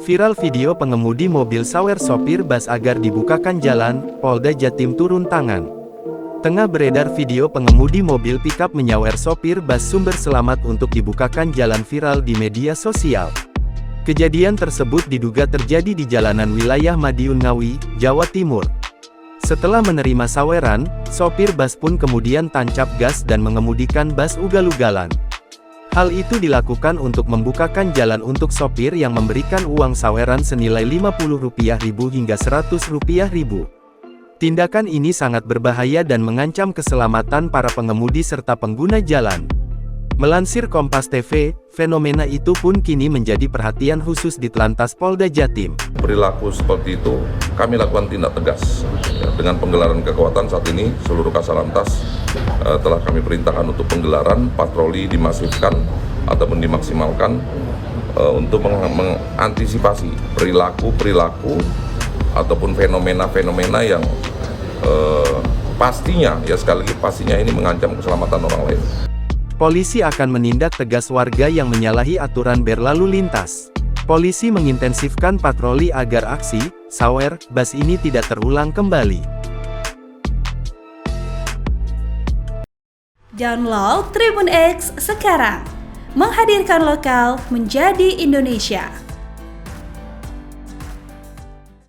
Viral video pengemudi mobil sawer sopir bus agar dibukakan jalan, Polda Jatim turun tangan. Tengah beredar video pengemudi mobil pickup menyawer sopir bus sumber selamat untuk dibukakan jalan viral di media sosial. Kejadian tersebut diduga terjadi di jalanan wilayah Madiun Ngawi, Jawa Timur. Setelah menerima saweran, sopir bus pun kemudian tancap gas dan mengemudikan bus ugal-ugalan. Hal itu dilakukan untuk membukakan jalan untuk sopir yang memberikan uang saweran senilai Rp50.000 hingga Rp100.000. Tindakan ini sangat berbahaya dan mengancam keselamatan para pengemudi serta pengguna jalan. Melansir Kompas TV, fenomena itu pun kini menjadi perhatian khusus di Telantas Polda Jatim. Perilaku seperti itu kami lakukan tindak tegas. Dengan penggelaran kekuatan saat ini seluruh Kasalantas telah kami perintahkan untuk penggelaran patroli dimasifkan ataupun dimaksimalkan untuk mengantisipasi perilaku ataupun fenomena-fenomena yang pastinya ya sekali lagi pastinya ini mengancam keselamatan orang lain. Polisi akan menindak tegas warga yang menyalahi aturan berlalu lintas. Polisi mengintensifkan patroli agar aksi sawer bus ini tidak terulang kembali. Download Tribun X sekarang, menghadirkan lokal menjadi Indonesia.